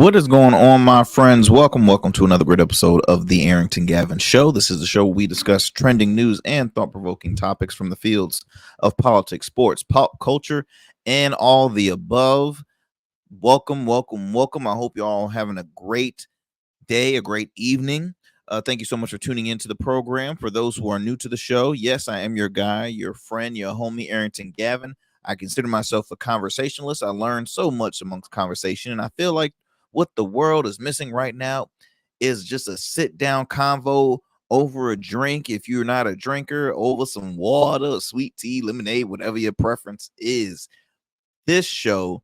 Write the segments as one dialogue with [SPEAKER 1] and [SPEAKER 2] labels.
[SPEAKER 1] What is going on, my friends? Welcome to another great episode of the Arrington Gavin Show. This is the show where we discuss trending news and thought-provoking topics from the fields of politics, sports, pop culture, and all the above. Welcome. I hope you're all having a great day, a great evening. Thank you so much for tuning into the program. For those who are new to the show, yes, I am your guy, your friend, your homie, Arrington Gavin. I consider myself a conversationalist. I learned so much amongst conversation, and I feel like what the world is missing right now is just a sit-down convo over a drink. If you're not a drinker, over some water, sweet tea, lemonade, whatever your preference is. This show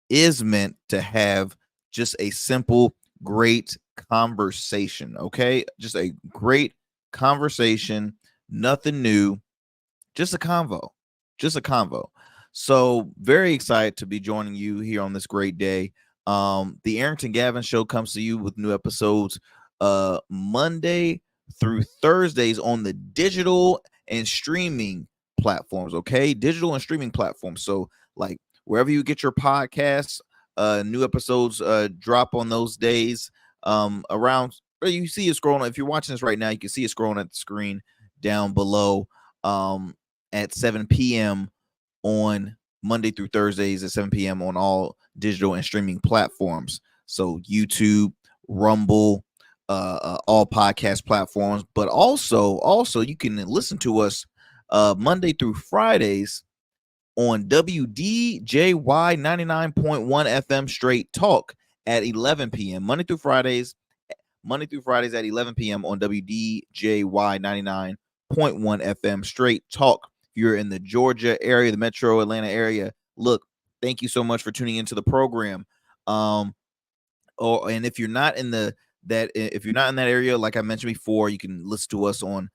[SPEAKER 1] is meant to have just a simple, great conversation, okay? Just a great conversation, nothing new, just a convo, So very excited to be joining you here on this great day. The Arrington Gavin Show comes to you with new episodes Monday through Thursdays on the digital and streaming platforms, okay? Digital and streaming platforms. So like wherever you get your podcasts, new episodes drop on those days. Around you see it scrolling. If you're watching this right now, you can see it scrolling at the screen down below at 7 p.m. on Monday through Thursdays at 7 p.m. on all digital and streaming platforms. So YouTube, Rumble, all podcast platforms, but also you can listen to us Monday through Fridays on WDJY 99.1 FM Straight Talk at 11 p.m. Monday through Fridays at 11 p.m. on WDJY 99.1 FM Straight Talk. If you're in the Georgia area, the Metro Atlanta area, look, thank you so much for tuning into the program. And if you're not in that area, like I mentioned before, you can listen to us on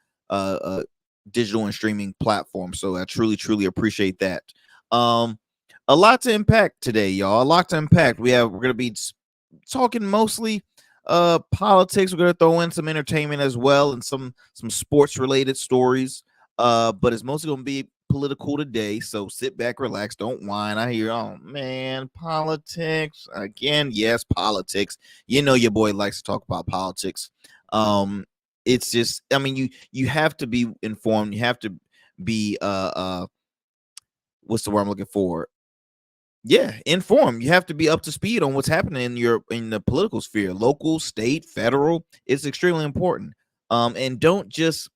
[SPEAKER 1] digital and streaming platforms. So I truly appreciate that. A lot to impact today, y'all. A lot to impact. We're gonna be talking mostly politics. We're gonna throw in some entertainment as well and some sports related stories. But it's mostly gonna be political today. So sit back, relax, don't whine. I hear, oh man, politics again. Yes, politics. You know your boy likes to talk about politics. It's just, I mean, you have to be informed. You have to be what's the word I'm looking for? Yeah, informed. You have to be up to speed on what's happening in the political sphere, local, state, federal. It's extremely important. And don't just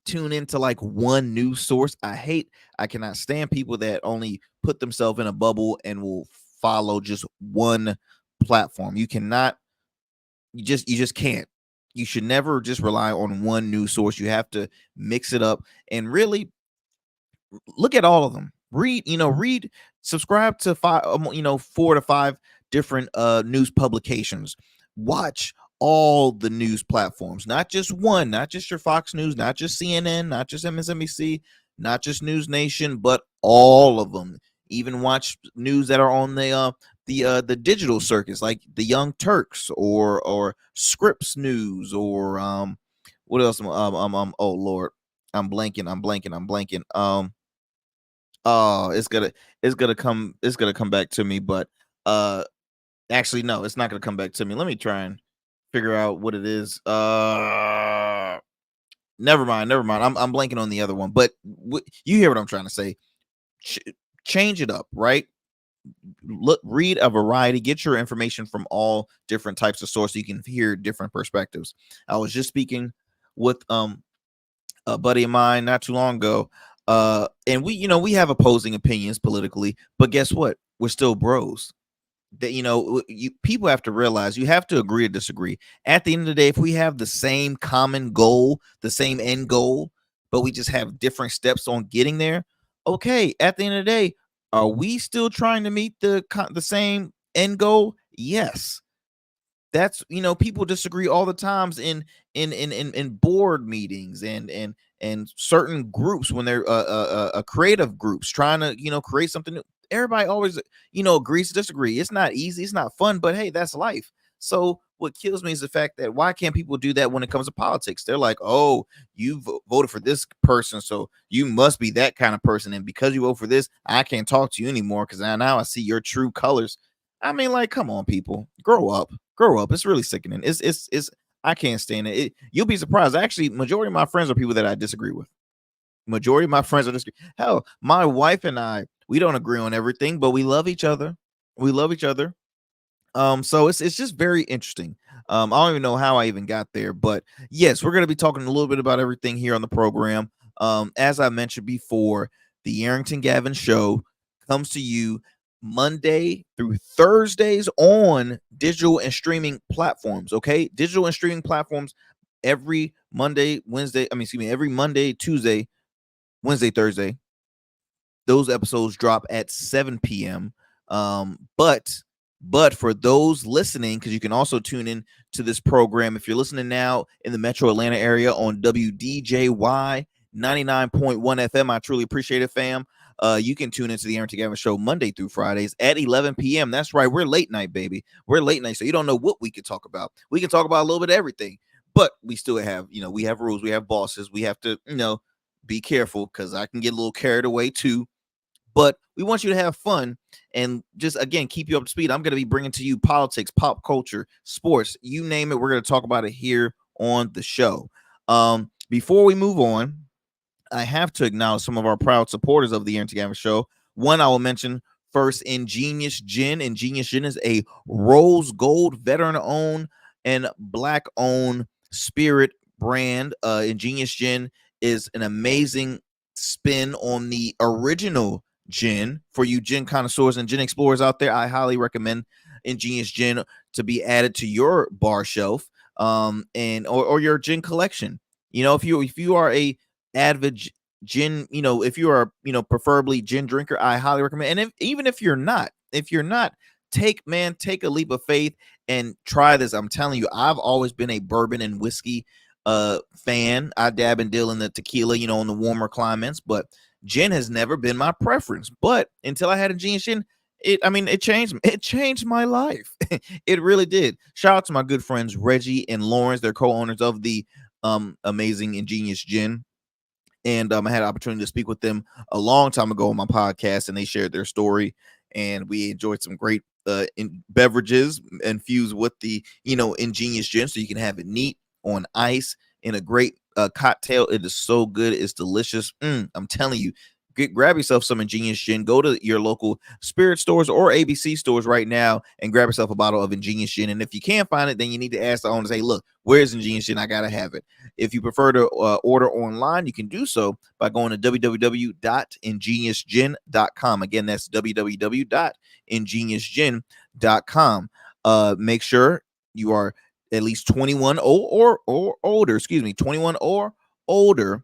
[SPEAKER 1] tune into like one news source. I cannot stand people that only put themselves in a bubble and will follow just one platform. You just can't. You should never just rely on one news source. You have to mix it up and really look at all of them. Read, subscribe to 4 to 5 different news publications. Watch all the news platforms, not just one, not just your Fox News, not just CNN, not just MSNBC, not just News Nation, but all of them. Even watch news that are on the digital circuits, like the Young Turks or Scripps News or what else? Oh Lord, I'm blanking. Oh, it's gonna come back to me, but actually no, it's not gonna come back to me. Let me try and figure out what it is. Never mind. I'm blanking on the other one, but you hear what I'm trying to say. Change it up, right? Read a variety, get your information from all different types of sources. You can hear different perspectives. I was just speaking with a buddy of mine not too long ago. And we have opposing opinions politically, but guess what? We're still bros. That people have to realize you have to agree to disagree. At the end of the day, if we have the same common goal, the same end goal, but we just have different steps on getting there, okay, at the end of the day, are we still trying to meet the same end goal? Yes. That's people disagree all the times in board meetings and certain groups when they're creative groups trying to create something new. Everybody always agrees to disagree. It's not easy, it's not fun, but hey, that's life. So what kills me is the fact that why can't people do that when it comes to politics? They're like, oh, you voted for this person, so you must be that kind of person, and because you vote for this, I can't talk to you anymore because now I see your true colors. I mean, like, come on, people, grow up, grow up. It's really sickening. It's I can't stand it. You'll be surprised. Actually, majority of my friends are people that I disagree with. Majority of my friends are disagree. Hell, my wife and I, we don't agree on everything, but we love each other. We love each other. So it's just very interesting. I don't even know how I even got there, but yes, we're gonna be talking a little bit about everything here on the program. As I mentioned before, the Arrington Gavin show comes to you Monday through Thursdays on digital and streaming platforms. Okay, digital and streaming platforms every Monday, Wednesday. I mean, excuse me, every Monday, Tuesday, Wednesday, Thursday. Those episodes drop at 7 p.m. But for those listening, because you can also tune in to this program if you're listening now in the Metro Atlanta area on WDJY 99.1 FM. I truly appreciate it, fam. You can tune into the Arrington Gavin show Monday through Fridays at 11 p.m. That's right, we're late night, baby. We're late night, so you don't know what we could talk about. We can talk about a little bit of everything, but we still have, we have rules, we have bosses, we have to, be careful because I can get a little carried away too, but we want you to have fun and just, again, keep you up to speed. I'm going to be bringing to you politics, pop culture, sports, you name it. We're going to talk about it here on the show. Before we move on, I have to acknowledge some of our proud supporters of the Arrington Gavin show. One I will mention first, Ingenious Gin. Ingenious Gin is a rose gold veteran owned and black owned spirit brand. Ingenious Gin is an amazing spin on the original gin. For you gin connoisseurs and gin explorers out there, I highly recommend Ingenious Gin to be added to your bar shelf, and or your gin collection. If you are a avid gin, if you are, preferably gin drinker, I highly recommend. And even if you're not, take a leap of faith and try this. I'm telling you, I've always been a bourbon and whiskey fan. I dab and deal in the tequila, in the warmer climates, but gin has never been my preference. But until I had a gin, it changed my life. It really did. Shout out to my good friends Reggie and Lawrence. They're co-owners of the amazing Ingenious Gin. And I had an opportunity to speak with them a long time ago on my podcast, and they shared their story, and we enjoyed some great beverages infused with the Ingenious Gin, so you can have it neat on ice in a great cocktail. It is so good. It's delicious. I'm telling you, grab yourself some Ingenious Gin. Go to your local spirit stores or ABC stores right now and grab yourself a bottle of Ingenious Gin. And if you can't find it, then you need to ask the owner, say, look, where's Ingenious Gin? I got to have it. If you prefer to order online, you can do so by going to www.ingeniusgin.com. Again, that's www.ingeniusgin.com. Make sure you are at least 21 or older, 21 or older,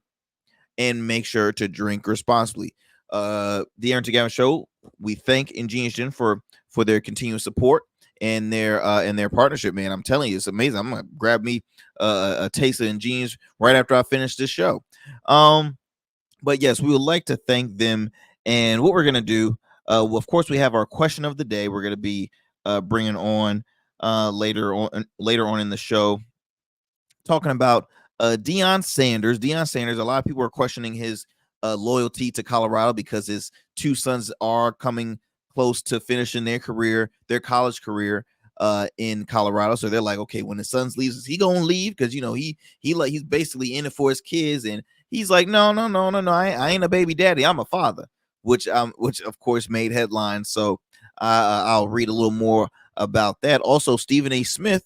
[SPEAKER 1] and make sure to drink responsibly. The Arrington Gavin show, we thank Ingenious Gin for their continuous support and their partnership, man. I'm telling you, it's amazing. I'm gonna grab me a taste of Ingenious right after I finish this show. But yes, we would like to thank them. And what we're gonna do, well, of course, we have our question of the day. We're gonna be bringing on later on in the show, talking about Deion Sanders. Deion Sanders, a lot of people are questioning his loyalty to Colorado because his two sons are coming close to finishing their college career in Colorado. So they're like, okay, when the sons leaves, is he gonna leave? Because he's basically in it for his kids, and he's like, no, I ain't a baby daddy, I'm a father, which of course made headlines. So I'll read a little more about that. Also, Stephen A. Smith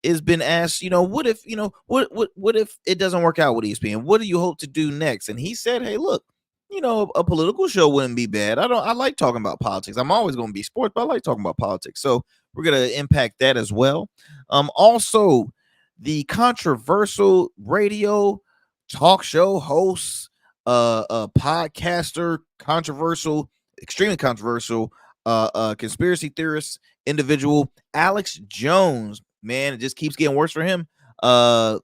[SPEAKER 1] has been asked, what if, what if it doesn't work out with ESPN? What do you hope to do next? And he said, hey, look, a political show wouldn't be bad. I like talking about politics. I'm always going to be sports, but I like talking about politics. So we're going to impact that as well. Also, the controversial radio talk show host, podcaster, extremely controversial, conspiracy theorist individual, Alex Jones. Man, it just keeps getting worse for him. The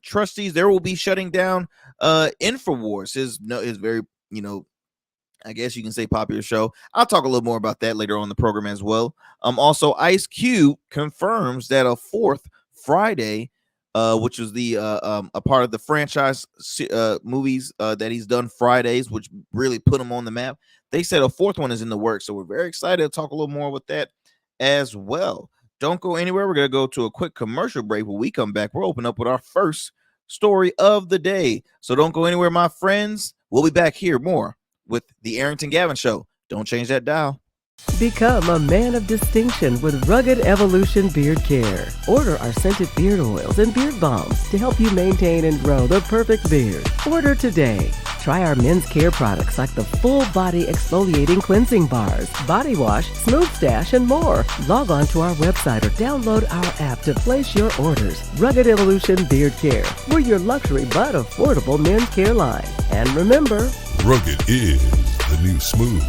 [SPEAKER 1] trustees there will be shutting down Infowars, his very, I guess you can say popular show. I'll talk a little more about that later on in the program as well. Also, Ice Cube confirms that a fourth Friday which was the a part of the franchise movies that he's done Fridays, which really put him on the map. They said a fourth one is in the works, so we're very excited to talk a little more with that as well. Don't go anywhere. We're gonna go to a quick commercial break. When we come back, we'll open up with our first story of the day. So don't go anywhere, my friends. We'll be back here more with the Arrington Gavin Show. Don't change that dial.
[SPEAKER 2] Become a man of distinction with Rugged Evolution Beard Care. Order our scented beard oils and beard balms to help you maintain and grow the perfect beard. Order today. Try our men's care products like the full body exfoliating cleansing bars, body wash, smooth stash, and more. Log on to our website or download our app to place your orders. Rugged Evolution Beard Care. We're your luxury but affordable men's care line. And remember,
[SPEAKER 3] rugged is the new smooth.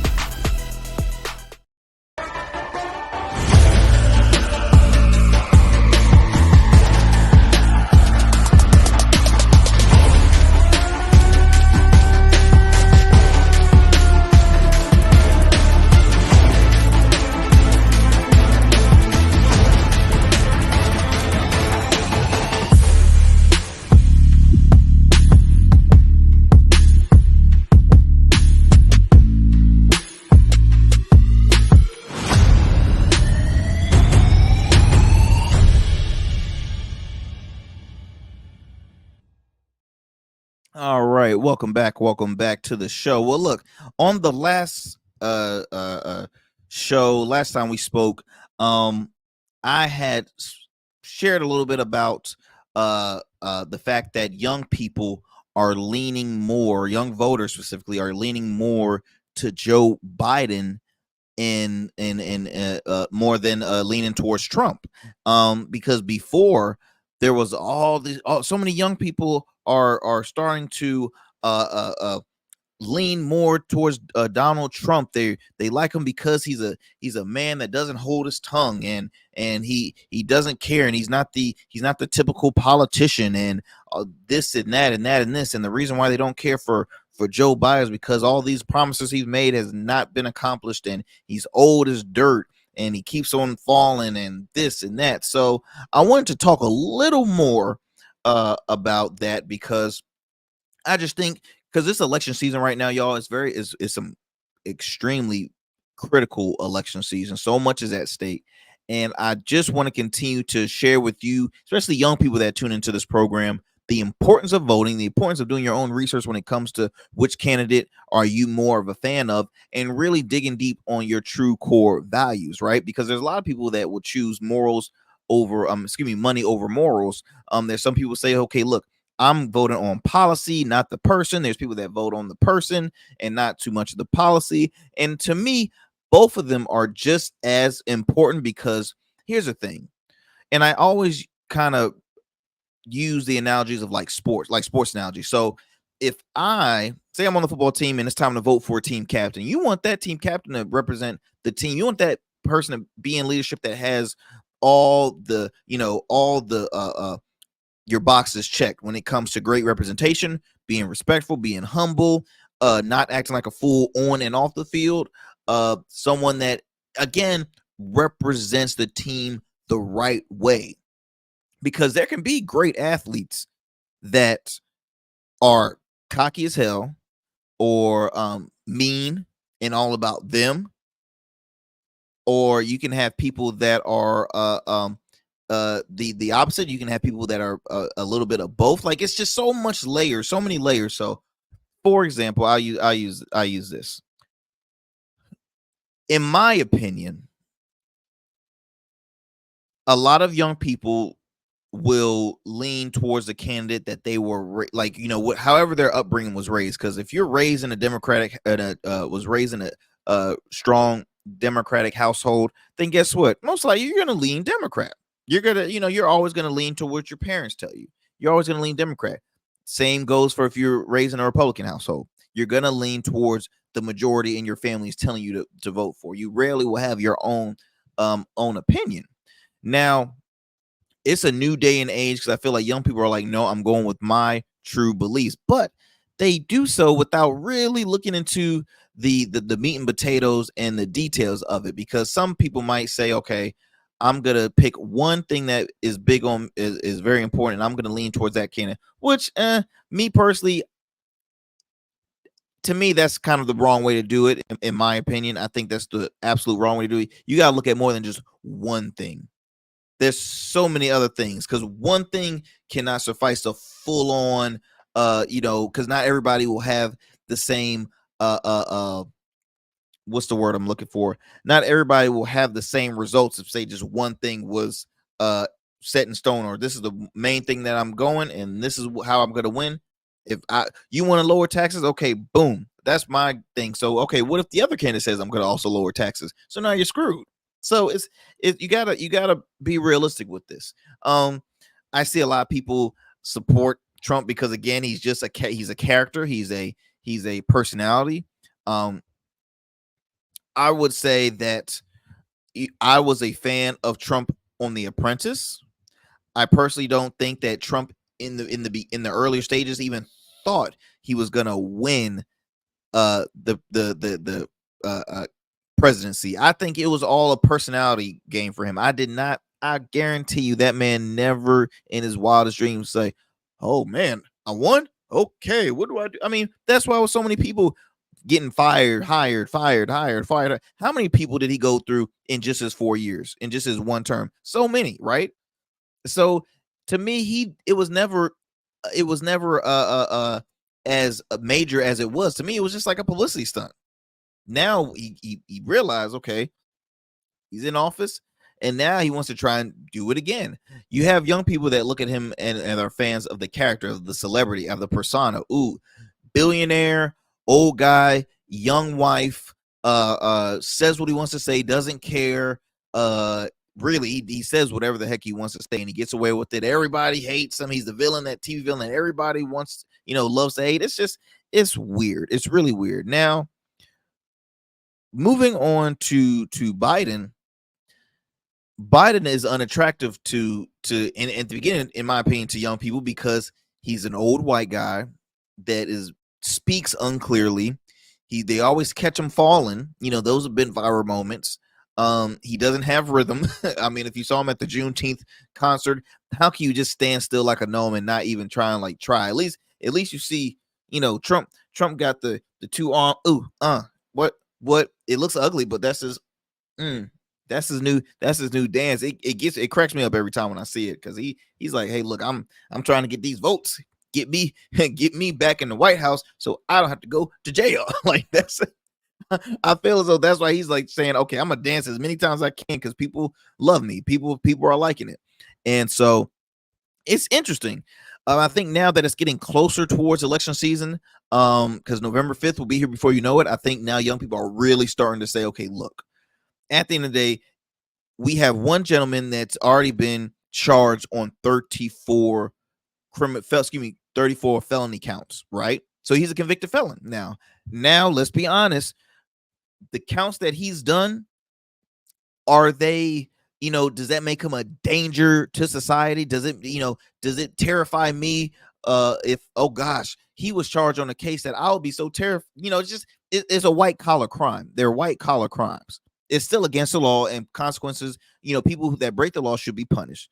[SPEAKER 1] All right, welcome back to the show. Well, look, on the last show, last time we spoke, I had shared a little bit about the fact that young people are leaning more, young voters specifically, are leaning more to Joe Biden in more than leaning towards Trump, because before there was so many young people are starting to lean more towards Donald Trump. They like him because he's a man that doesn't hold his tongue, and he doesn't care, and he's not the typical politician, and this and that and that and this. And the reason why they don't care for Joe Biden is because all these promises he's made has not been accomplished, and he's old as dirt, and he keeps on falling, and this and that. So I wanted to talk a little more about that, because I just think, because this election season right now, y'all, is some extremely critical election season. So much is at stake. And I just want to continue to share with you, especially young people that tune into this program, the importance of voting, the importance of doing your own research when it comes to which candidate are you more of a fan of, and really digging deep on your true core values, right? Because there's a lot of people that will choose morals over, money over morals. There's some people say, okay, look, I'm voting on policy, not the person. There's people that vote on the person and not too much of the policy. And to me, both of them are just as important, because here's the thing. And I always kind of use the analogies of like sports analogy. So if I say I'm on the football team and it's time to vote for a team captain, you want that team captain to represent the team. You want that person to be in leadership that has all the your boxes checked when it comes to great representation, being respectful, being humble, not acting like a fool on and off the field, someone that, again, represents the team the right way. Because there can be great athletes that are cocky as hell, or mean and all about them, or you can have people that are the opposite. You can have people that are a little bit of both. Like, it's just so many layers. So, for example, I use this. In my opinion, a lot of young people will lean towards the candidate that they were however their upbringing was raised. Because if you're raised in a democratic, was raised in a strong Democratic household, then guess what? Most likely you're going to lean Democrat. You're always going to lean to what your parents tell you. You're always going to lean Democrat. Same goes for if you're raised in a Republican household. You're going to lean towards the majority in your family is telling you to vote for. You rarely will have your own opinion. Now, it's a new day and age, because I feel like young people are like, no, I'm going with my true beliefs. But they do so without really looking into the meat and potatoes and the details of it. Because some people might say, okay, I'm gonna pick one thing that is big on is very important, and I'm gonna lean towards that canon. Which, me personally, to me, that's kind of the wrong way to do it. In my opinion, I think that's the absolute wrong way to do it. You gotta look at more than just one thing. There's so many other things because one thing cannot suffice to full on, because not everybody will have the same what's the word I'm looking for? Not everybody will have the same results if say just one thing was set in stone, or this is the main thing that I'm going and this is how I'm going to win. If you want to lower taxes, okay, boom, that's my thing. So okay, what if the other candidate says I'm going to also lower taxes? So now you're screwed. So you gotta be realistic with this. I see a lot of people support Trump because again, he's just he's a character, he's a personality. I would say that I was a fan of Trump on The Apprentice. I personally don't think that Trump in the earlier stages even thought he was gonna win the presidency. I think it was all a personality game for him. I guarantee you that man never in his wildest dreams say, "Oh man, I won. Okay, what do I do?" I mean, that's why with so many people getting fired, hired, fired, hired, fired. How many people did he go through in just his 4 years, in just his one term? So many, right? So to me, it was never as major as it was. To me, it was just like a publicity stunt. Now he realized, okay, he's in office, and now he wants to try and do it again. You have young people that look at him and are fans of the character, of the celebrity, of the persona. Ooh, billionaire, old guy, young wife, says what he wants to say, doesn't care. Really, he says whatever the heck he wants to say, and he gets away with it. Everybody hates him. He's the villain, that TV villain that everybody wants, loves to hate. It's weird. It's really weird. Now, moving on to Biden. Biden is unattractive to in at the beginning, in my opinion, to young people because he's an old white guy that speaks unclearly. They always catch him falling. Those have been viral moments. He doesn't have rhythm. I mean, if you saw him at the Juneteenth concert, how can you just stand still like a gnome and not even try and try? At least you see, Trump got the two arm. Ooh, what? It looks ugly, but that's his. That's his new dance. It cracks me up every time when I see it because he's like, hey, look, I'm trying to get these votes, get me back in the White House so I don't have to go to jail. Like that's, I feel as though that's why he's like saying, okay, I'm gonna dance as many times as I can because people love me, people are liking it, and so it's interesting. I think now that it's getting closer towards election season, because November 5th will be here before you know it. I think now young people are really starting to say, okay, look. At the end of the day, we have one gentleman that's already been charged on 34 felony counts, right? So he's a convicted felon. Now, let's be honest. The counts that he's done, are they, does that make him a danger to society? Does it terrify me? If, oh gosh, he was charged on a case that I'll be so terrified. It's a white collar crime. They're white collar crimes. It's still against the law and consequences. People that break the law should be punished.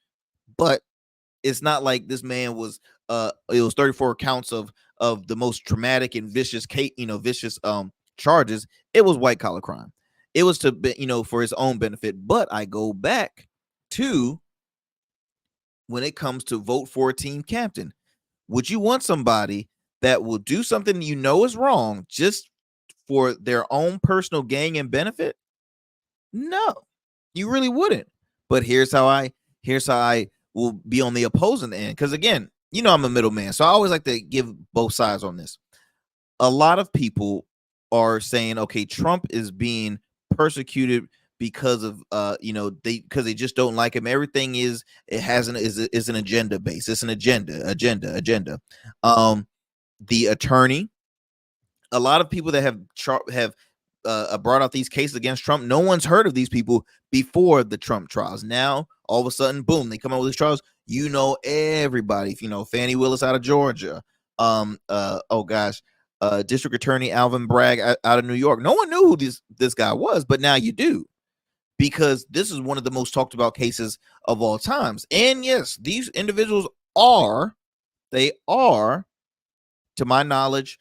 [SPEAKER 1] But it's not like this man was. It was 34 counts of the most traumatic and vicious charges. It was white collar crime. It was to be, for his own benefit. But I go back to when it comes to vote for a team captain. Would you want somebody that will do something is wrong just for their own personal gain and benefit? No, you really wouldn't. But here's how I will be on the opposing end. Because again, I'm a middleman, so I always like to give both sides on this. A lot of people are saying, okay, Trump is being persecuted because of because they just don't like him. Everything is an agenda base. It's an agenda. The attorney, a lot of people that have brought out these cases against Trump, no one's heard of these people before the Trump trials. Now, all of a sudden, boom, they come out with these trials. Everybody. Fannie Willis out of Georgia. District Attorney Alvin Bragg out of New York. No one knew who this guy was, but now you do, because this is one of the most talked about cases of all times. And yes, these individuals are, to my knowledge,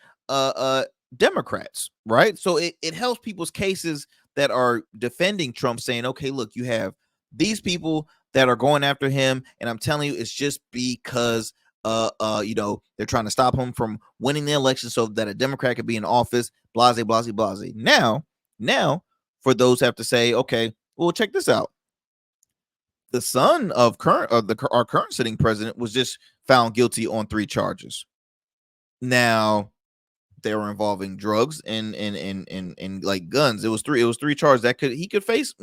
[SPEAKER 1] Democrats, right? So it helps people's cases that are defending Trump, saying, okay, look, you have these people that are going after him, and I'm telling you, it's just because they're trying to stop him from winning the election so that a Democrat could be in office, blase, blase, blase. Now, for those who have to say, okay, well, check this out. The son of our current sitting president was just found guilty on 3 charges. Now, they were involving drugs and like guns. It was three charges that he could face,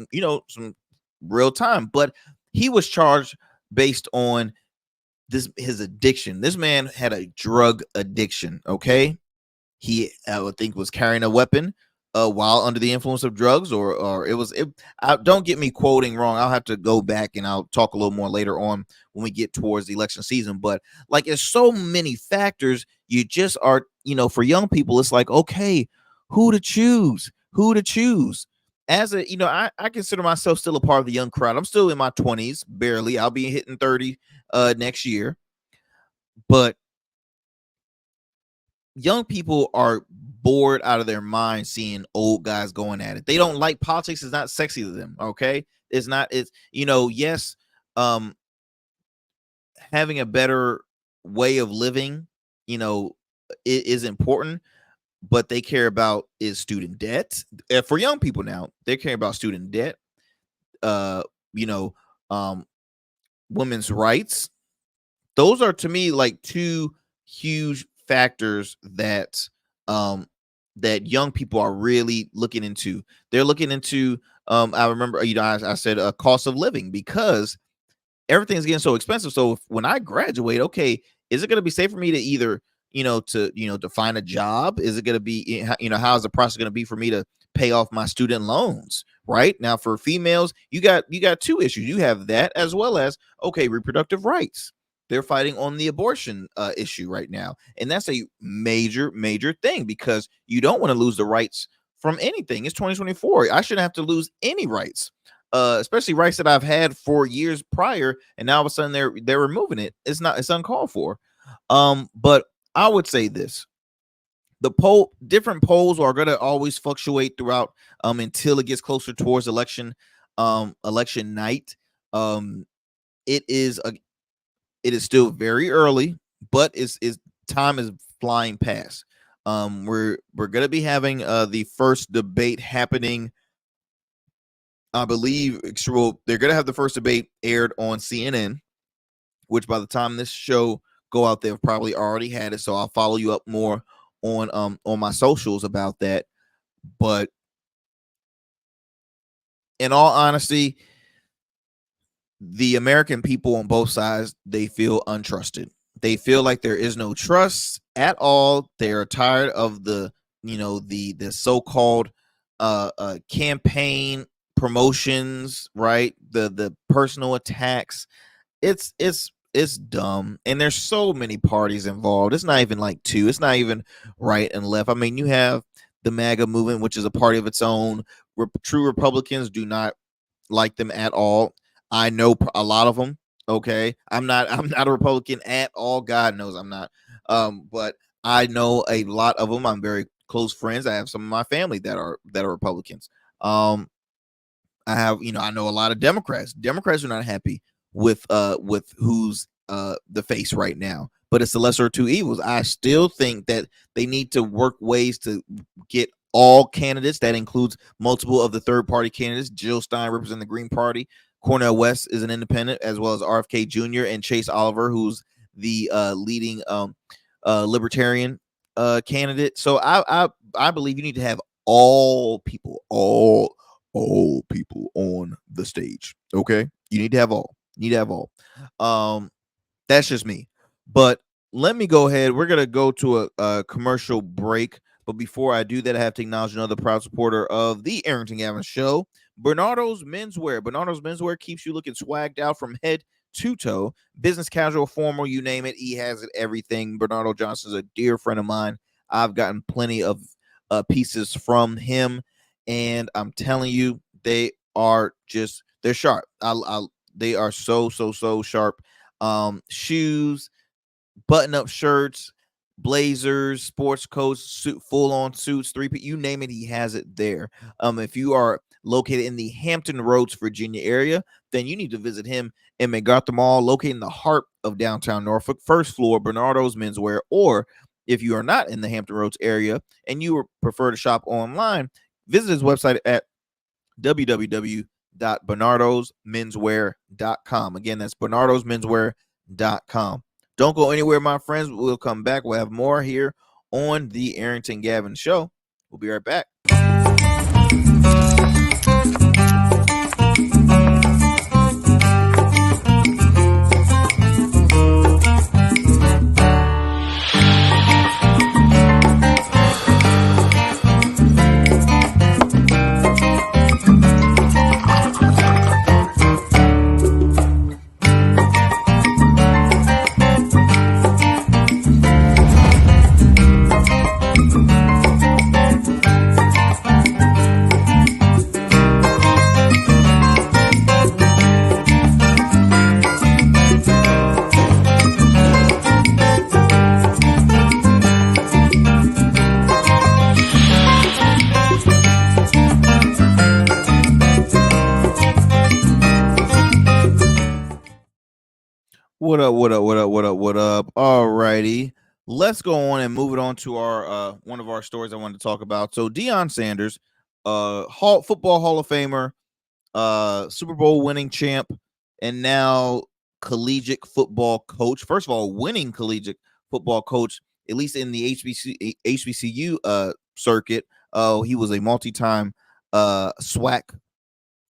[SPEAKER 1] some real time. But he was charged based on his addiction. This man had a drug addiction. Okay, he, I would think, was carrying a weapon while under the influence of drugs, or it was. Don't get me quoting wrong. I'll have to go back and I'll talk a little more later on when we get towards the election season. But like, there's so many factors. You just are, for young people, it's like, okay, who to choose? As a, I consider myself still a part of the young crowd. I'm still in my 20s, barely. I'll be hitting 30 next year, but young people are bored out of their mind seeing old guys going at it. They don't like politics. It's not sexy to them. Okay. It's not, yes. Having a better way of living, it is important, but they care about is student debt. For young people now, they care about student debt, women's rights. Those are, to me, like 2 huge factors that that young people are really looking into. They're looking into I remember, I said cost of living, because everything's getting so expensive. So when I graduate, okay, is it going to be safe for me to either to find a job? Is it going to be, how is the process going to be for me to pay off my student loans? Right now, for females, you got 2 issues. You have that, as well as, okay, reproductive rights. They're fighting on the abortion issue right now. And that's a major, major thing, because you don't want to lose the rights from anything. It's 2024. I shouldn't have to lose any rights, especially rights that I've had for years prior. And now all of a sudden they're removing it. It's uncalled for. But I would say this. Different polls are going to always fluctuate throughout until it gets closer towards election night. It is still very early, but time is flying past. We're going to be having the first debate happening. I believe they're going to have the first debate aired on CNN, which by the time this show go out, they've probably already had it. So I'll follow you up more on my socials about that. But in all honesty, the American people on both sides, they feel untrusted. They feel like there is no trust at all. They are tired of the so-called campaign promotions, right? The personal attacks. It's dumb. And there's so many parties involved. It's not even like 2. It's not even right and left. I mean, you have the MAGA movement, which is a party of its own. True Republicans do not like them at all. I know a lot of them. Okay, I'm not a Republican at all. God knows I'm not. But I know a lot of them. I'm very close friends. I have some of my family that are Republicans. I know a lot of Democrats. Democrats are not happy with who's the face right now. But it's the lesser of 2 evils. I still think that they need to work ways to get all candidates. That includes multiple of the third-party candidates. Jill Stein representing the Green Party. Cornel West is an independent, as well as RFK Jr. and Chase Oliver, who's the leading libertarian candidate. So I believe you need to have all people on the stage. Okay, you need to have all. That's just me. But let me go ahead. We're gonna go to a commercial break. But before I do that, I have to acknowledge another proud supporter of the Arrington Gavin Show, Bernardo's Menswear. Bernardo's Menswear keeps you looking swagged out from head to toe. Business, casual, formal, you name it. He has it, everything. Bernardo Johnson's a dear friend of mine. I've gotten plenty of pieces from him, and I'm telling you, they are just they're sharp. They are so sharp. Shoes, button-up shirts, blazers, sports coats, full on suits, you name it, he has it there. If you are located in the Hampton Roads, Virginia area, then you need to visit him in MacArthur Mall, located in the heart of downtown Norfolk, first floor, Bernardo's Menswear. Or if you are not in the Hampton Roads area and you prefer to shop online, visit his website at www.bernardosmenswear.com. Again, that's bernardosmenswear.com. Don't go anywhere, my friends. We'll come back. We'll have more here on the Arrington Gavin Show. We'll be right back. What up, what up, what up, what up, what up? All righty. Let's go on and move it on to our one of our stories I wanted to talk about. So Deion Sanders, football Hall of Famer, Super Bowl winning champ, and now collegiate football coach. First of all, winning collegiate football coach, at least in the HBCU circuit. He was a multi-time SWAC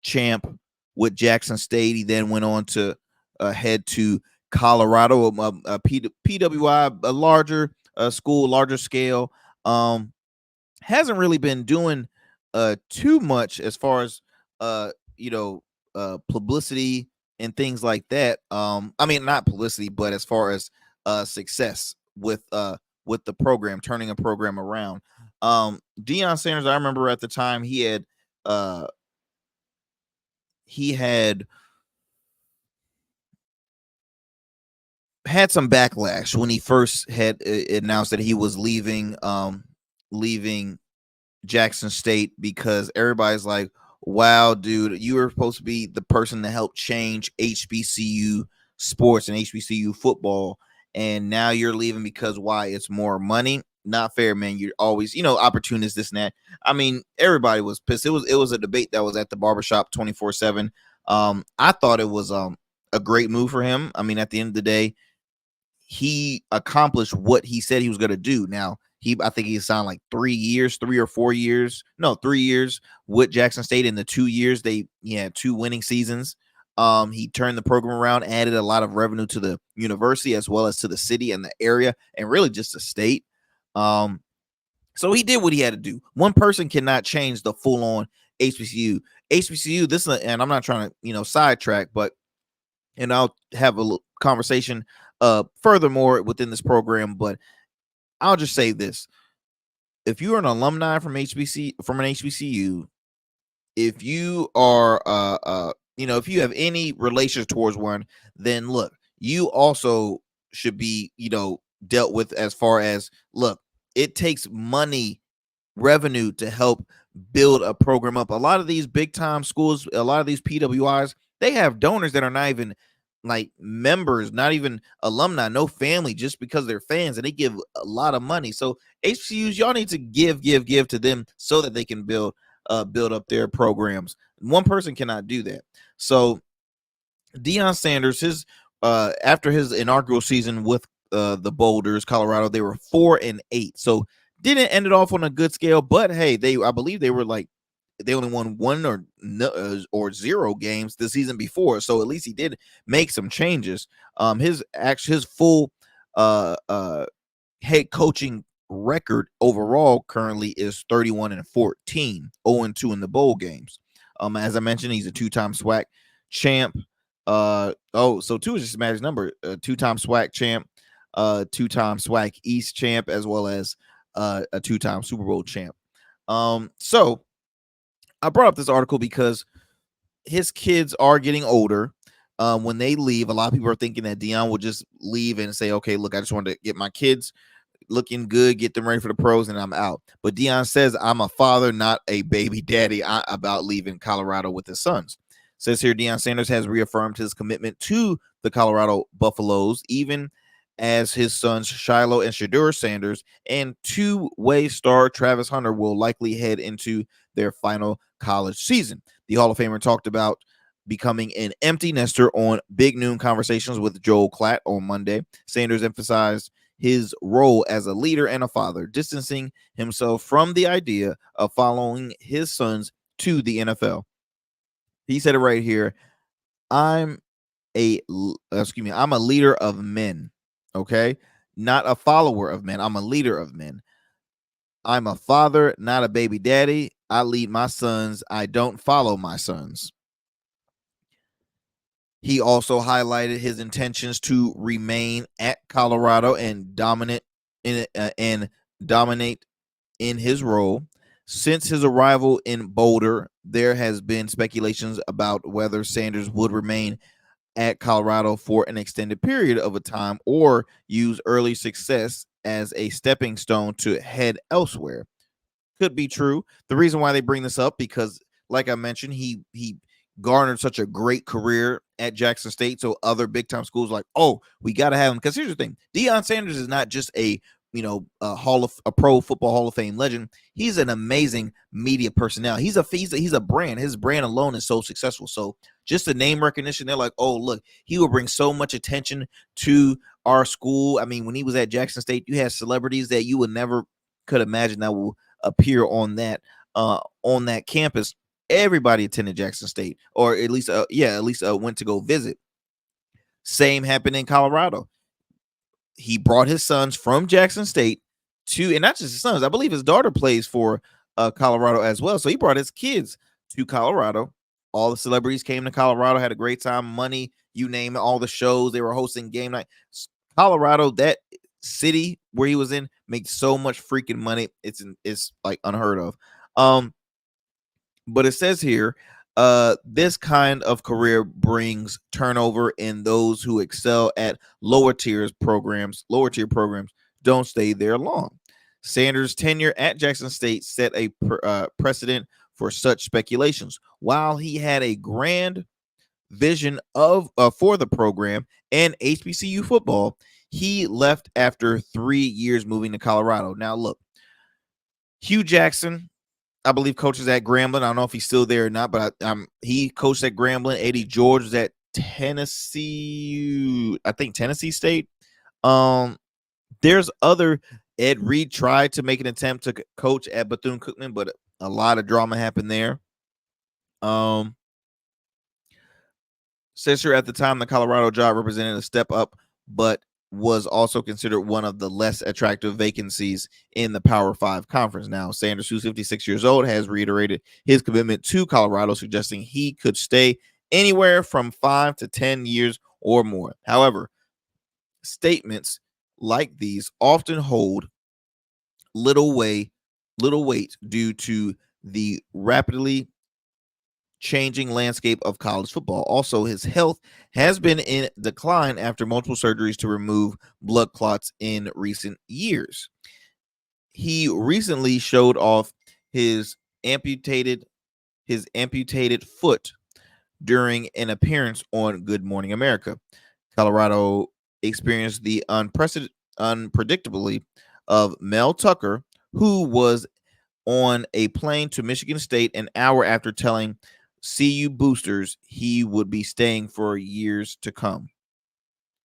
[SPEAKER 1] champ with Jackson State. He then went on to head to Colorado, PWI, a larger school, larger scale. Hasn't really been doing too much as far as publicity and things like that. I mean, not publicity, but as far as success with the program, turning a program around. Deion Sanders, I remember at the time he had had some backlash when he first had announced that he was leaving Jackson State, because everybody's like, wow, dude, you were supposed to be the person to help change HBCU sports and HBCU football, and now you're leaving because why? It's more money. Not fair, man. You're always, opportunist, this and that. I mean, everybody was pissed. It was a debate that was at the barbershop 24/7. I thought it was a great move for him. I mean, at the end of the day, he accomplished what he said he was going to do. Now, I think he signed like 3 or 4 years. No, 3 years with Jackson State. In the 2 years, he had 2 winning seasons. He turned the program around, added a lot of revenue to the university as well as to the city and the area, and really just the state. So he did what he had to do. One person cannot change the full-on HBCU. And I'm not trying to, sidetrack, and I'll have a conversation furthermore within this program, but I'll just say this. If you're an alumni from an HBCU, if you are if you have any relations towards one, then look, you also should be, dealt with as far as, look, it takes money, revenue to help build a program up. A lot of these big time schools, a lot of these PWIs, they have donors that are not even like members, not even alumni, no family, just because they're fans, and they give a lot of money. So HBCUs, y'all need to give to them so that they can build up their programs. One person cannot do that. So Deion Sanders, after his inaugural season with the Boulders, Colorado, they were 4-8. So didn't end it off on a good scale, but hey, I believe they were like, they only won 1 or 0 games the season before. So at least he did make some changes. His full head coaching record overall currently is 31-14, 0-2 in the bowl games. As I mentioned, he's a 2-time SWAC champ. So 2 is just a magic number. 2-time SWAC champ, 2-time SWAC East champ, as well as a 2-time Super Bowl champ. So I brought up this article because his kids are getting older. When they leave, a lot of people are thinking that Deion will just leave and say, okay, look, I just wanted to get my kids looking good, get them ready for the pros, and I'm out. But Deion says, I'm a father, not a baby daddy, about leaving Colorado with his sons. Says here, Deion Sanders has reaffirmed his commitment to the Colorado Buffaloes, even as his sons Shiloh and Shadur Sanders and two-way star Travis Hunter will likely head into their final college season. The Hall of Famer talked about becoming an empty nester on Big Noon Conversations with Joel Klatt on Monday. Sanders emphasized his role as a leader and a father, distancing himself from the idea of following his sons to the NFL. He said it right here. I'm I'm a leader of men, okay? Not a follower of men. I'm a leader of men. I'm a father, not a baby daddy. I lead my sons. I don't follow my sons. He also highlighted his intentions to remain at Colorado and dominate in his role. Since his arrival in Boulder, there has been speculations about whether Sanders would remain at Colorado for an extended period of a time or use early success as a stepping stone to head elsewhere. Could be true. The reason why they bring this up, because like I mentioned, he garnered such a great career at Jackson State, so other big time schools are like, oh, we got to have him. Because here's the thing: Deion Sanders is not just a a pro football Hall of Fame legend. He's an amazing media personnel. He's a brand. His brand alone is so successful. So just the name recognition, they're like, oh, look, he will bring so much attention to our school. I mean, when he was at Jackson State, you had celebrities that you would never could imagine that will appear on that campus. Everybody attended Jackson State, or at least went to go visit. Same happened in Colorado. He brought his sons from Jackson State to, and not just his sons, I believe his daughter plays for Colorado as well. So he brought his kids to Colorado. All the celebrities came to Colorado, had a great time, money, you name it, all the shows. They were hosting game night. Colorado, that city where he was in, makes so much freaking money. It's like unheard of. But it says here, this kind of career brings turnover, in those who excel at lower tier programs don't stay there long. Sanders' tenure at Jackson State set a precedent for such speculations. While he had a grand vision of for the program and HBCU football, he left after 3 years moving to Colorado. Now, look, Hugh Jackson, I believe, coaches at Grambling. I don't know if he's still there or not, but he coached at Grambling. Eddie George was at Tennessee, I think Tennessee State. There's other. Ed Reed tried to make an attempt to coach at Bethune-Cookman, but a lot of drama happened there. Says here, at the time, the Colorado job represented a step up, but was also considered one of the less attractive vacancies in the Power 5 conference. Now, Sanders, who's 56 years old, has reiterated his commitment to Colorado, suggesting he could stay anywhere from 5 to 10 years or more. However, statements like these often hold little weight due to the rapidly changing landscape of college football. Also, his health has been in decline after multiple surgeries to remove blood clots in recent years. He recently showed off his amputated foot during an appearance on Good Morning America. Colorado experienced the unpredictably of Mel Tucker, who was on a plane to Michigan State an hour after telling CU boosters he would be staying for years to come.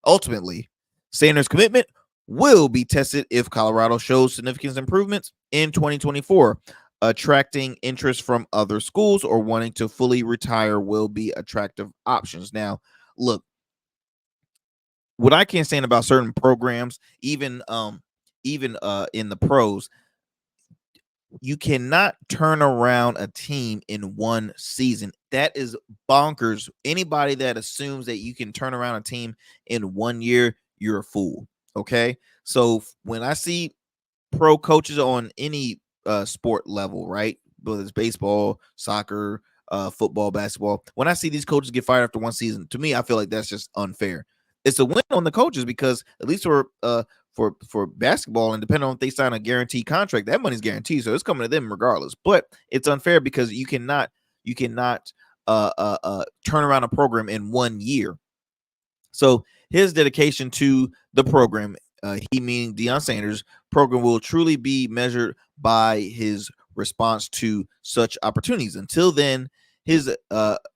[SPEAKER 1] Ultimately, Sanders' commitment will be tested if Colorado shows significant improvements in 2024. Attracting interest from other schools or wanting to fully retire will be attractive options. Now, look, what I can't stand about certain programs, even in the pros, you cannot turn around a team in one season. That is bonkers. Anybody that assumes that you can turn around a team in 1 year, you're a fool. Okay. So when I see pro coaches on any sport level, right, whether it's baseball, soccer, football, basketball. When I see these coaches get fired after one season, to me, I feel like that's just unfair. It's a win on the coaches because at least for basketball, and depending on if they sign a guaranteed contract, that money's guaranteed, so it's coming to them regardless. But it's unfair because you cannot turn around a program in 1 year. So his dedication to the program, he meaning Deion Sanders, program will truly be measured by his response to such opportunities. Until then, his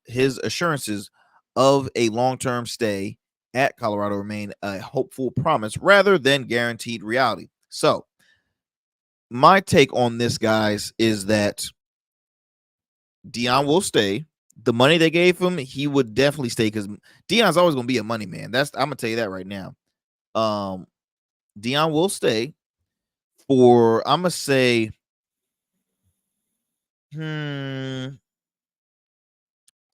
[SPEAKER 1] assurances of a long-term stay at Colorado remain a hopeful promise rather than guaranteed reality. So my take on this, guys, is that Deion will stay. The money they gave him, he would definitely stay because Deion's always going to be a money man. I'm going to tell you that right now. Deion will stay for, I'm going to say,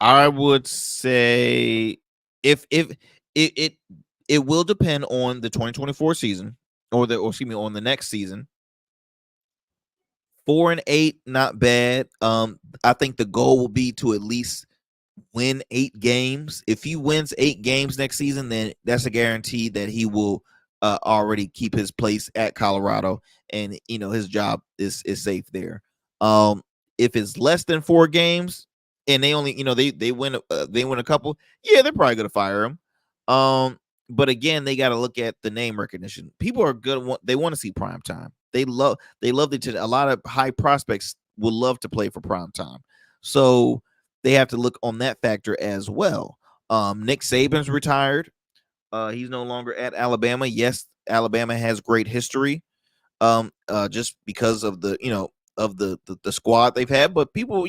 [SPEAKER 1] I would say if it will depend on the 2024 season or on the next season. 4-8, not bad. I think the goal will be to at least win 8 games. If he wins 8 games next season, then that's a guarantee that he will already keep his place at Colorado, and his job is safe there. If it's less than 4 games and they only they win a couple, yeah, they're probably gonna fire him. But again, they got to look at the name recognition. People are good. They want to see prime time. They love a lot of high prospects would love to play for prime time. So they have to look on that factor as well. Nick Saban's retired. He's no longer at Alabama. Yes, Alabama has great history. Just because of the the squad they've had, but people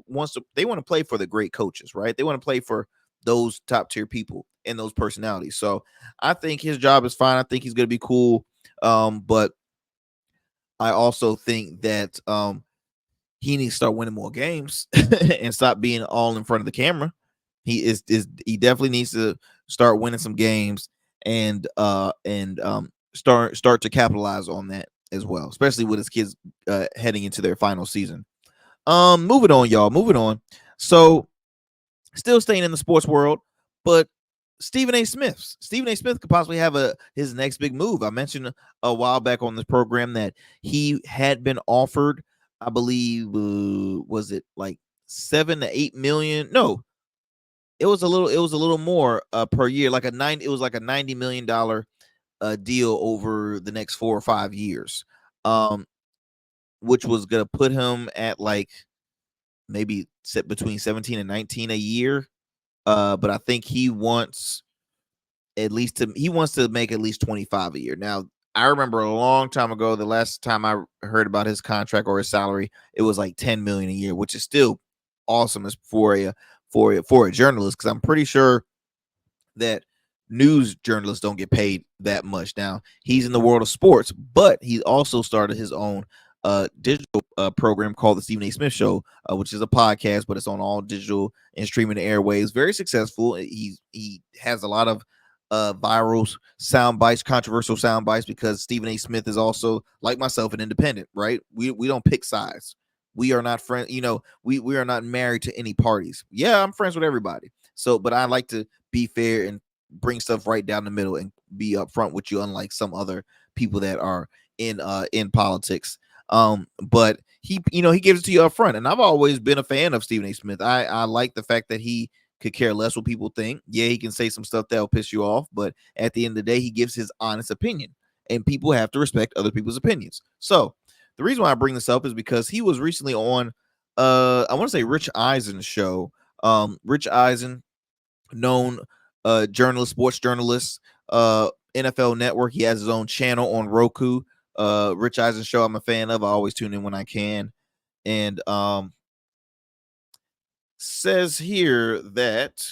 [SPEAKER 1] want to play for the great coaches, right? They want to play for those top tier people and those personalities. So I think his job is fine. I think he's going to be cool. But I also think that he needs to start winning more games and stop being all in front of the camera. He definitely needs to start winning some games and start to capitalize on that as well, especially with his kids heading into their final season. Moving on, y'all. Moving on. So still staying in the sports world, but Stephen A. Smith could possibly have his next big move. I mentioned a while back on this program that he had been offered, I believe, was it like 7 to 8 million? No, it was a little more per year, like it was like a $90 million deal over the next 4 or 5 years, which was gonna put him at like maybe set between 17 and 19 a year. But I think he wants to make at least 25 a year. Now, I remember a long time ago, the last time I heard about his contract or his salary, it was like 10 million a year, which is still awesome as for a journalist, because I'm pretty sure that news journalists don't get paid that much. Now, he's in the world of sports, but he also started his own digital program called the Stephen A. Smith Show, which is a podcast, but it's on all digital and streaming airwaves. Very successful. He has a lot of viral sound bites, controversial sound bites, because Stephen A. Smith is also, like myself, an independent, right? We don't pick sides. We are not friends. We are not married to any parties. Yeah, I'm friends with everybody. So, but I like to be fair and bring stuff right down the middle and be upfront with you, unlike some other people that are in politics. But he gives it to you up front, and I've always been a fan of Stephen A. Smith. I like the fact that he could care less what people think. Yeah, he can say some stuff that'll piss you off, but at the end of the day, he gives his honest opinion, and people have to respect other people's opinions. So the reason why I bring this up is because he was recently on I want to say Rich Eisen's show. Rich Eisen, known journalist, sports journalist, NFL Network. He has his own channel on Roku. Rich Eisen show I'm a fan of. I always tune in when I can. And says here that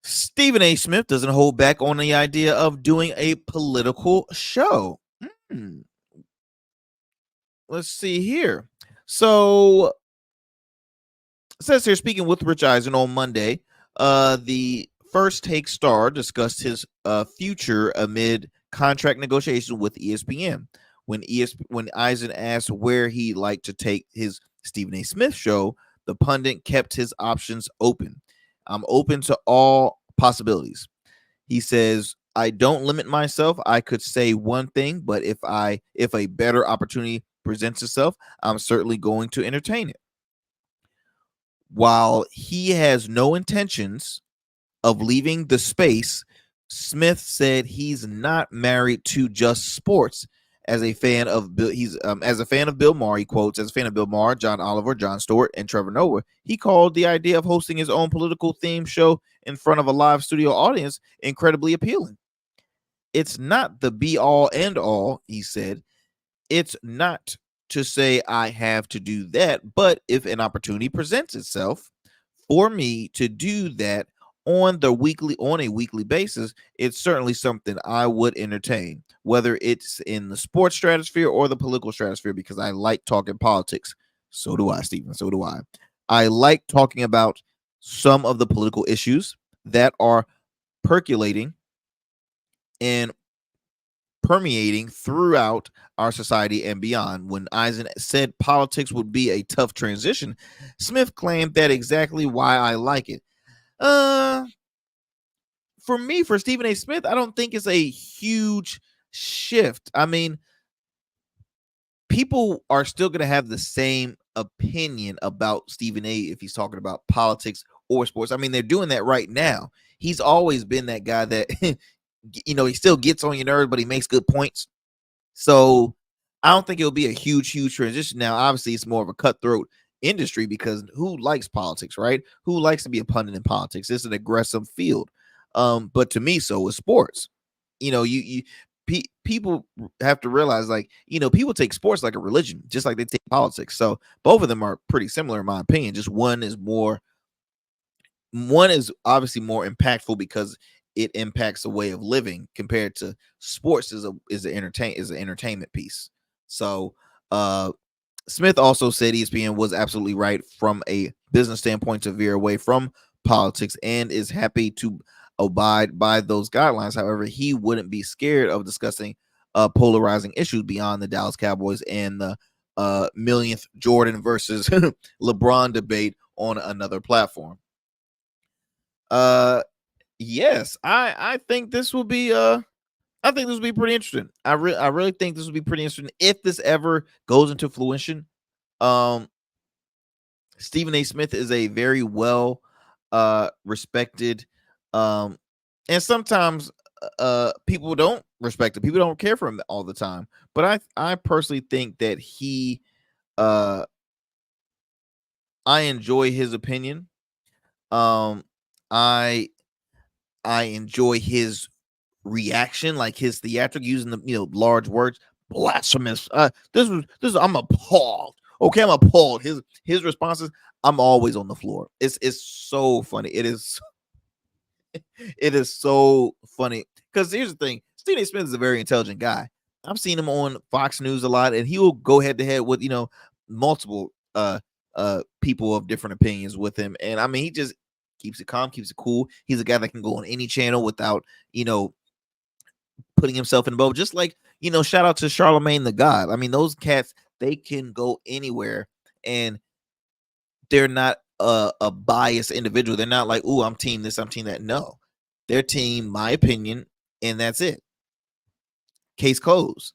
[SPEAKER 1] Stephen A. Smith doesn't hold back on the idea of doing a political show. Let's see here. So it says here, speaking with Rich Eisen on Monday, the First Take star discussed his future amid contract negotiations with ESPN. When Eisen asked where he'd like to take his Stephen A. Smith show, The pundit kept his options open. I'm open to all possibilities. He says, I don't limit myself. I could say one thing, but if a better opportunity presents itself, I'm certainly going to entertain it. While he has no intentions of leaving the space, Smith said he's not married to just sports. As a fan of Bill, as a fan of Bill Maher. He quotes, as a fan of Bill Maher, John Oliver, Jon Stewart, and Trevor Noah, he called the idea of hosting his own political themed show in front of a live studio audience incredibly appealing. It's not the be all end all, he said. It's not to say I have to do that, but if an opportunity presents itself for me to do that on a weekly basis, it's certainly something I would entertain, whether it's in the sports stratosphere or the political stratosphere, because I like talking politics. So do I, Stephen. So do I. I like talking about some of the political issues that are percolating and permeating throughout our society and beyond. When Eisen said politics would be a tough transition, Smith claimed that exactly why I like it. For me, for Stephen A. Smith, I don't think it's a huge shift. I mean, people are still going to have the same opinion about Stephen A. if he's talking about politics or sports. I mean, they're doing that right now. He's always been that guy that, he still gets on your nerves, but he makes good points. So I don't think it'll be a huge transition. Now, obviously, it's more of a cutthroat industry because who likes politics, right? Who likes to be a pundit in politics? It's an aggressive field. But to me, so is sports. People have to realize, like, people take sports like a religion, just like they take politics. So both of them are pretty similar, in my opinion. Just one is obviously more impactful because it impacts a way of living compared to sports is an entertainment piece. So Smith also said ESPN was absolutely right from a business standpoint to veer away from politics and is happy to abide by those guidelines. However, he wouldn't be scared of discussing polarizing issues beyond the Dallas Cowboys and the millionth Jordan versus LeBron debate on another platform. Yes, I think this will be pretty interesting. I really think this will be pretty interesting if this ever goes into fruition. Stephen A. Smith is a very well respected, and sometimes people don't respect him. People don't care for him all the time. But I personally think that I enjoy his opinion. I enjoy his reaction, like his theatric, using the large words, blasphemous. I'm appalled. Okay, I'm appalled. His responses, I'm always on the floor. It's so funny. It is so funny because here's the thing: Stephen A. Smith is a very intelligent guy. I've seen him on Fox News a lot, and he will go head to head with multiple people of different opinions with him. And I mean, he just keeps it calm, keeps it cool. He's a guy that can go on any channel without putting himself in the boat. Just like shout out to Charlemagne the God. I mean, those cats, they can go anywhere, and they're not a biased individual. They're not like, "Ooh, I'm team this, I'm team that." No, they're team my opinion, and that's it. Case closed.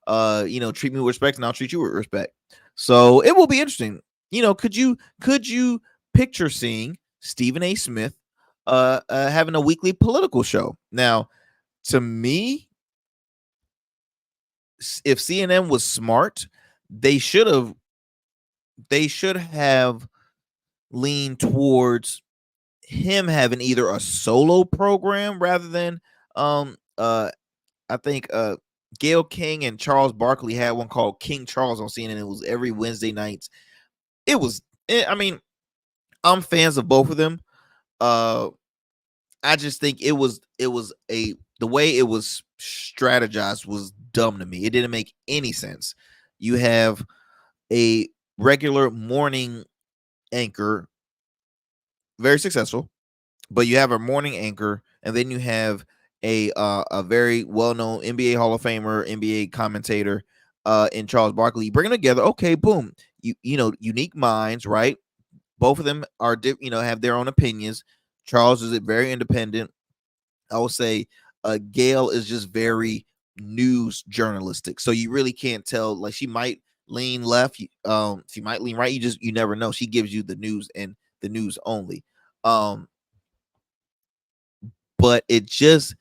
[SPEAKER 1] Treat me with respect, and I'll treat you with respect. So it will be interesting. Could you picture seeing Stephen A. Smith having a weekly political show? Now, to me, if CNN was smart, they should have leaned towards him having either a solo program rather than I think Gayle King and Charles Barkley had one called King Charles on CNN. It was every Wednesday nights. I mean, I'm fans of both of them. I just think the way it was strategized was dumb to me. It didn't make any sense. You have a regular morning anchor, very successful, but you have a morning anchor, and then you have a very well-known NBA Hall of Famer, NBA commentator in Charles Barkley. You bring them together, okay, boom. Unique minds, right? Both of them are, have their own opinions. Charles is very independent. I would say Gail is just very news journalistic. So you really can't tell. Like she might lean left, she might lean right. You never know. She gives you the news and the news only. Um, but it just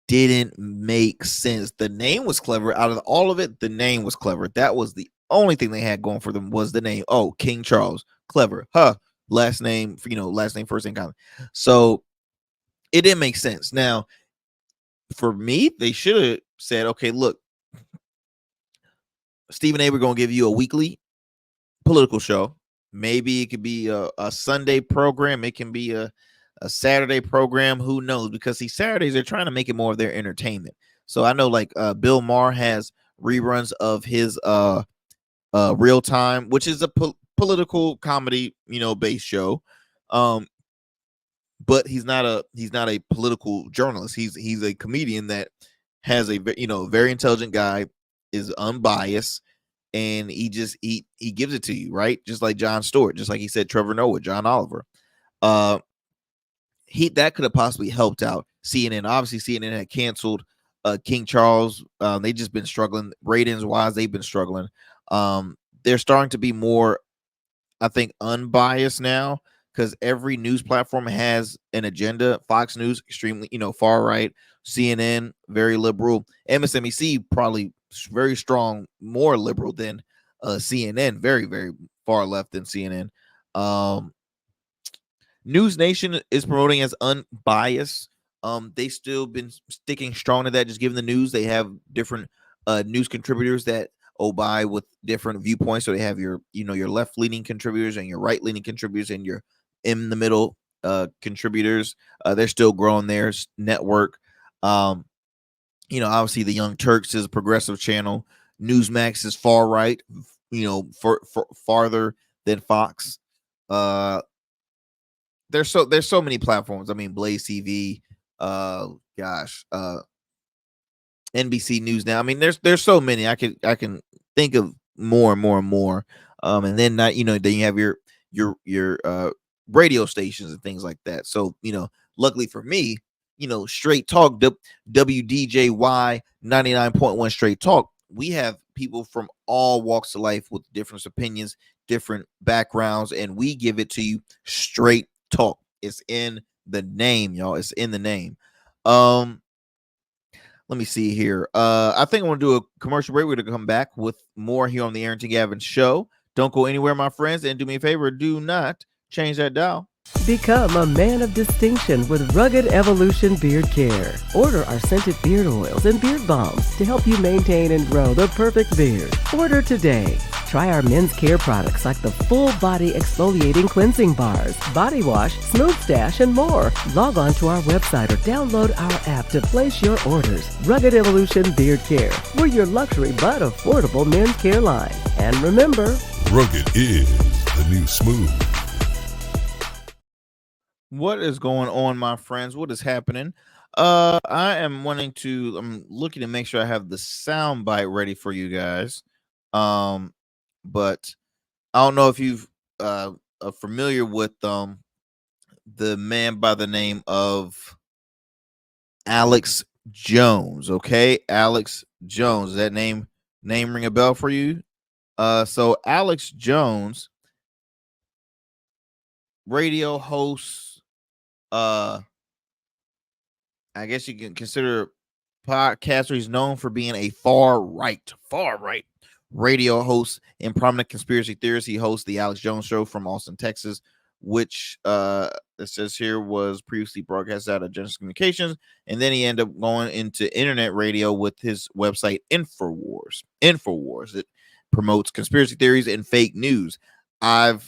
[SPEAKER 1] didn't make sense. The name was clever. Out of all of it, the name was clever. That was the only thing they had going for them was the name. Oh, King Charles, clever, huh? Last name, last name, first name, common. So it didn't make sense. Now, for me, they should have said, okay, look, Stephen A, we're gonna give you a weekly political show. Maybe it could be a Sunday program. It can be a Saturday program. Who knows? Because these Saturdays they're trying to make it more of their entertainment. So I know like Bill Maher has reruns of his Real Time, which is a political comedy, based show. But he's not a political journalist. He's a comedian that has a very intelligent guy, is unbiased, and he gives it to you, right? Just like Jon Stewart, just like he said Trevor Noah, John Oliver. He that could have possibly helped out CNN. Obviously, CNN had canceled King Charles. They just been struggling ratings wise. They've been struggling. They're starting to be more, I think, unbiased now because every news platform has an agenda. Fox News, extremely, far right. CNN, very liberal. MSNBC, probably very strong, more liberal than CNN. Very, very far left than CNN. News Nation is promoting as unbiased. They still been sticking strong to that, just giving the news. They have different news contributors that by with different viewpoints. So they have your left leaning contributors and your right leaning contributors and your in the middle contributors. They're still growing their network. Obviously the Young Turks is a progressive channel. Newsmax is far right, for farther than Fox. There's so many platforms. I mean, Blaze TV, NBC News now. I mean, there's so many. I can think of more and more and more. And then then you have your radio stations and things like that. So luckily for me, Straight Talk, WDJY 99.1 Straight Talk. We have people from all walks of life with different opinions, different backgrounds, and we give it to you straight talk. It's in the name, y'all. It's in the name. Let me see here. I think I want to do a commercial break. We're going to come back with more here on the Arrington Gavin Show. Don't go anywhere, my friends, and do me a favor. Do not change that dial.
[SPEAKER 2] Become a man of distinction with Rugged Evolution Beard Care. Order our scented beard oils and beard balms to help you maintain and grow the perfect beard. Order today. Try our men's care products like the full body exfoliating cleansing bars, body wash, smooth stash, and more. Log on to our website or download our app to place your orders. Rugged Evolution Beard Care. We're your luxury but affordable men's care line. And remember,
[SPEAKER 3] Rugged is the new smooth.
[SPEAKER 1] What is going on, my friends? What is happening? I'm looking to make sure I have the sound bite ready for you guys. But I don't know if you've are familiar with the man by the name of Alex Jones. Okay, Alex Jones. Does that name ring a bell for you? So Alex Jones, radio host. I guess you can consider podcaster. He's known for being a far right radio host and prominent conspiracy theorist. He hosts the Alex Jones Show from Austin, Texas, which it says here was previously broadcast out of Genesis Communications, and then he ended up going into internet radio with his website Infowars. It promotes conspiracy theories and fake news. I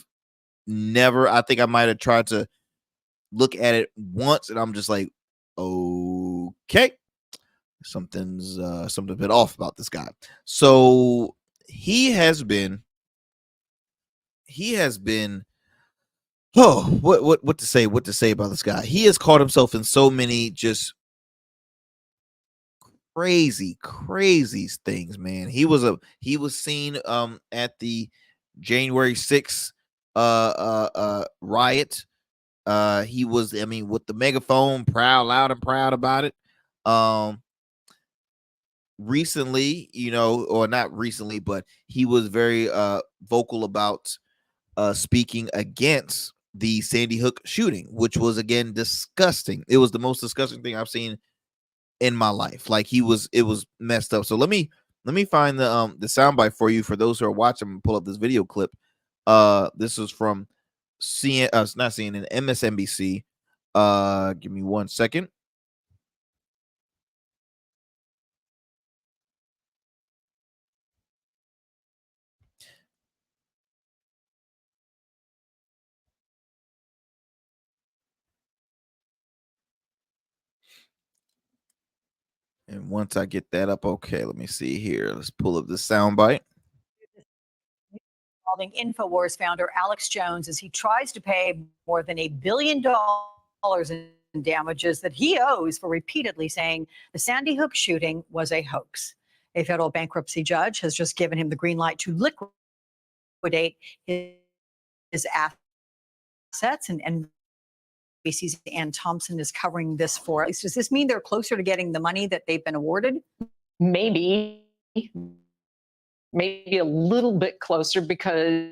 [SPEAKER 1] think I might have tried to look at it once, and I'm just like, okay, something's a bit off about this guy. So he has been what to say about this guy. He has caught himself in so many just crazy things, man. He was seen at the January 6th riot. He was, I mean, with the megaphone, loud and proud about it. Recently, or not recently, but he was very vocal about speaking against the Sandy Hook shooting, which was again disgusting. It was the most disgusting thing I've seen in my life. Like it was messed up. So let me find the soundbite for you for those who are watching. Pull up this video clip. This is from not CNN, MSNBC. Give me 1 second. And once I get that up, okay, let me see here. Let's pull up the soundbite.
[SPEAKER 4] Involving Infowars founder Alex Jones as he tries to pay more than $1 billion in damages that he owes for repeatedly saying the Sandy Hook shooting was a hoax. A federal bankruptcy judge has just given him the green light to liquidate his assets, and NBC's Ann Thompson is covering this for us. Does this mean they're closer to getting the money that they've been awarded?
[SPEAKER 5] Maybe a little bit closer, because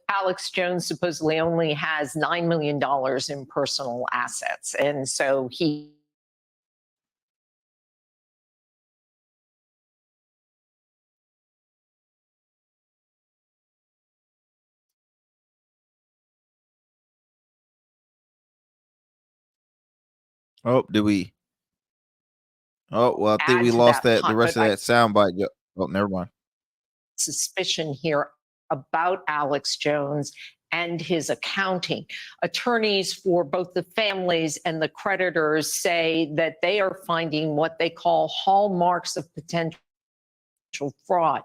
[SPEAKER 5] Alex Jones supposedly only has $9 million in personal assets. And so he
[SPEAKER 1] Oh, did we? Oh, well, I think we lost that the rest of that soundbite. Yep. Oh, never mind.
[SPEAKER 5] Suspicion here about Alex Jones and his accounting. Attorneys for both the families and the creditors say that they are finding what they call hallmarks of potential fraud,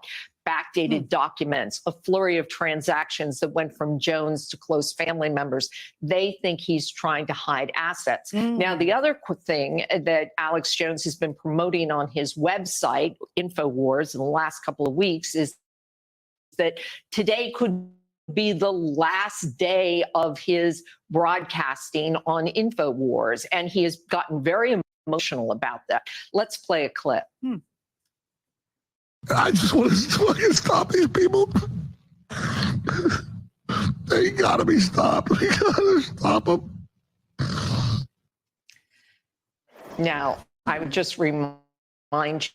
[SPEAKER 5] backdated documents, a flurry of transactions that went from Jones to close family members. They think he's trying to hide assets. Now, the other thing that Alex Jones has been promoting on his website, Infowars, in the last couple of weeks is that today could be the last day of his broadcasting on Infowars, and he has gotten very emotional about that. Let's play a clip.
[SPEAKER 3] I just want to fucking stop these people. They gotta be stopped. We gotta stop them.
[SPEAKER 5] Now, I would just remind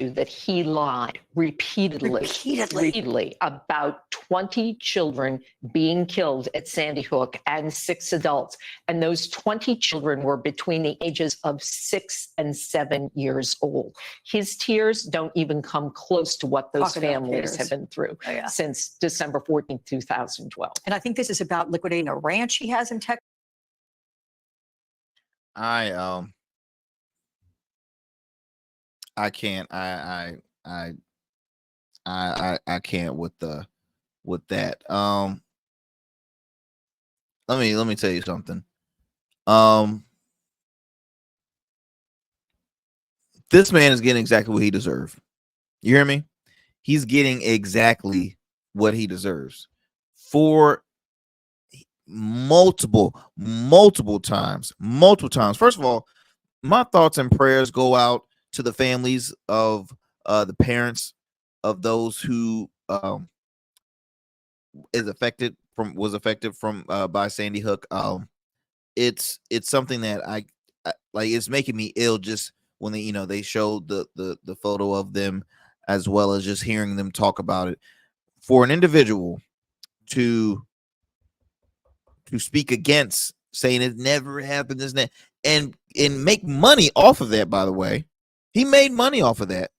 [SPEAKER 5] you that he lied repeatedly about 20 children being killed at Sandy Hook and 6 adults. And those 20 children were between the ages of 6 and 7 years old. His tears don't even come close to what those families have been through since December 14th, 2012.
[SPEAKER 4] And I think this is about liquidating a ranch he has in Texas.
[SPEAKER 1] I can't. I can't with that. Let me tell you something. This man is getting exactly what he deserves. You hear me? He's getting exactly what he deserves for multiple times. First of all, my thoughts and prayers go out to the families of the parents of those who was affected from by Sandy Hook. It's something that I like. It's making me ill just when they showed the photo of them, as well as just hearing them talk about it. For an individual to speak against, saying it never happened, and make money off of that. By the way, he made money off of that.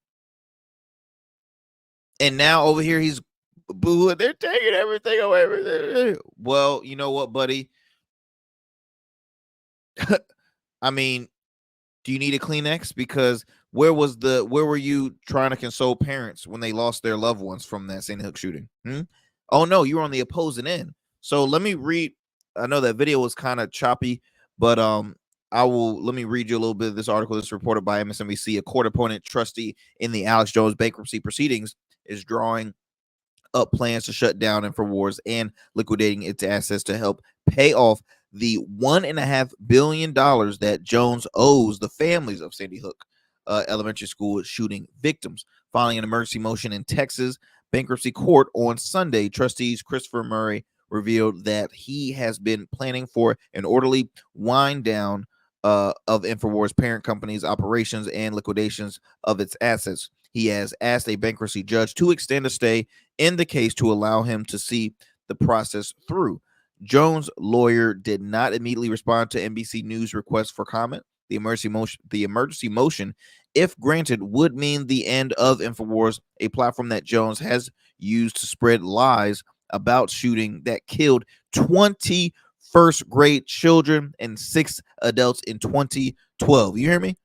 [SPEAKER 1] And now over here he's booing. They're taking everything away. Well, you know what, buddy? I mean, do you need a Kleenex? Because where were you trying to console parents when they lost their loved ones from that Sandy Hook shooting? Oh no, you were on the opposing end. So let me read. I know that video was kind of choppy, but let me read you a little bit of this article that's reported by MSNBC. A court-appointed trustee in the Alex Jones bankruptcy proceedings is drawing up plans to shut down InfoWars and liquidating its assets to help pay off the $1.5 billion that Jones owes the families of Sandy Hook elementary school shooting victims. Filing an emergency motion in Texas bankruptcy court on Sunday, trustees Christopher Murray revealed that he has been planning for an orderly wind down of InfoWars' parent company's operations and liquidations of its assets. He has asked a bankruptcy judge to extend a stay in the case to allow him to see the process through. Jones' lawyer did not immediately respond to NBC News' request for comment. The emergency motion, if granted, would mean the end of InfoWars, a platform that Jones has used to spread lies about shooting that killed 20 first-grade children and 6 adults in 2012. You hear me?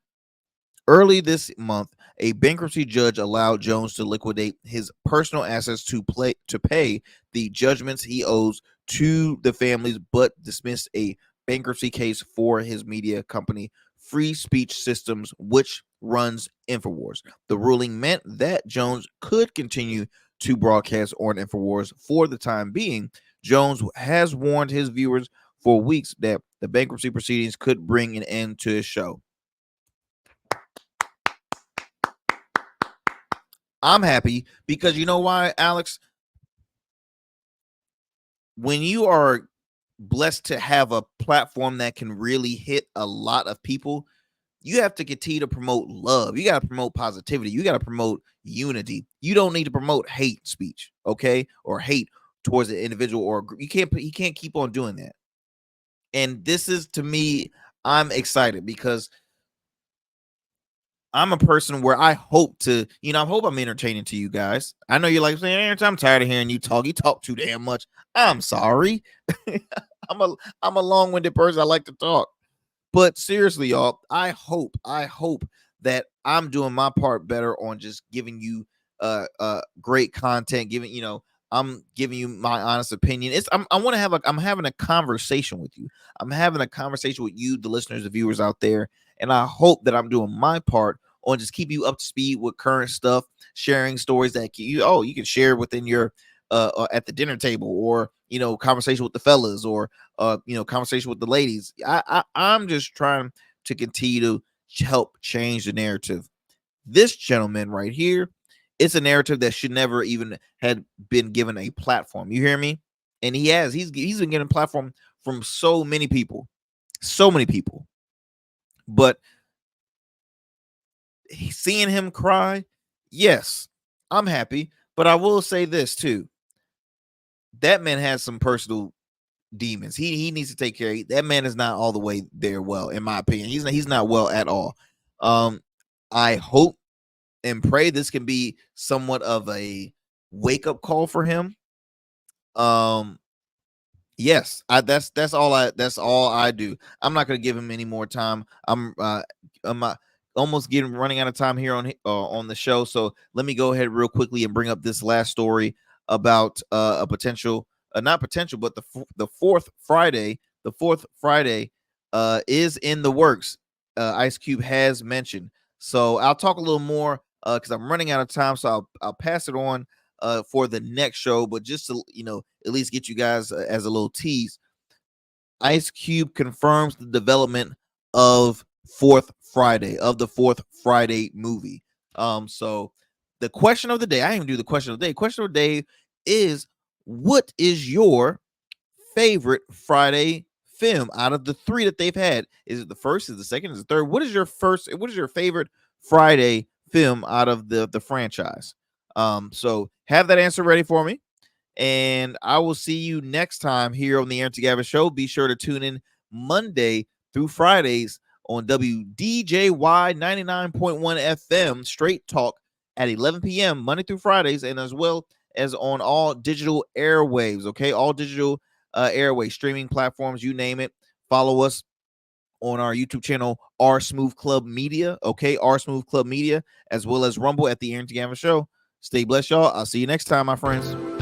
[SPEAKER 1] Early this month, a bankruptcy judge allowed Jones to liquidate his personal assets to pay the judgments he owes to the families, but dismissed a bankruptcy case for his media company, Free Speech Systems, which runs InfoWars. The ruling meant that Jones could continue to broadcast on InfoWars for the time being. Jones has warned his viewers for weeks that the bankruptcy proceedings could bring an end to his show. I'm happy because you know why, Alex? When you are blessed to have a platform that can really hit a lot of people, you have to continue to promote love. You got to promote positivity. You got to promote unity. You don't need to promote hate speech, okay? Or hate towards an individual or you can't keep on doing that. And this is, to me, I'm excited because I'm a person where I hope to, I hope I'm entertaining to you guys. I know you're like saying, Aaron, I'm tired of hearing you talk. You talk too damn much. I'm sorry. I'm a long-winded person. I like to talk. But seriously, y'all, I hope that I'm doing my part better on just giving you great content, I'm giving you my honest opinion. I'm having a conversation with you. I'm having a conversation with you, the listeners, the viewers out there, and I hope that I'm doing my part on just keep you up to speed with current stuff, sharing stories that you can share within your at the dinner table, or conversation with the fellas, or conversation with the ladies. I'm just trying to continue to help change the narrative. This gentleman right here, it's a narrative that should never even had been given a platform. You hear me? And he's been getting a platform from so many people. But seeing him cry, yes, I'm happy. But I will say this too. That man has some personal demons. He needs to take care of. That man is not all the way there well, in my opinion. He's not well at all. I hope and pray this can be somewhat of a wake-up call for him. Yes, that's all I do. I'm not going to give him any more time. I'm almost running out of time here on the show. So let me go ahead real quickly and bring up this last story about a potential, not potential, but the fourth Friday. The fourth Friday is in the works. Ice Cube has mentioned. So I'll talk a little more because I'm running out of time. So I'll pass it on for the next show. But just to at least get you guys as a little tease, Ice Cube confirms the development of the fourth Friday movie. So the question of the day, I didn't even do the question of the day. Question of the day is, what is your favorite Friday film out of the 3 that they've had? Is it the first? Is it the second? Is it the third? What is your favorite Friday film out of the franchise? So have that answer ready for me. And I will see you next time here on the Arrington Gavin Show. Be sure to tune in Monday through Fridays on WDJY 99.1 FM Straight Talk at 11 p.m. Monday through Fridays, and as well as on all digital airwaves. Okay, all digital airway streaming platforms, you name it. Follow us on our YouTube channel, R Smooth Club Media. Okay, R Smooth Club Media, as well as Rumble at the Arrington Gavin Show. Stay blessed, y'all. I'll see you next time, my friends.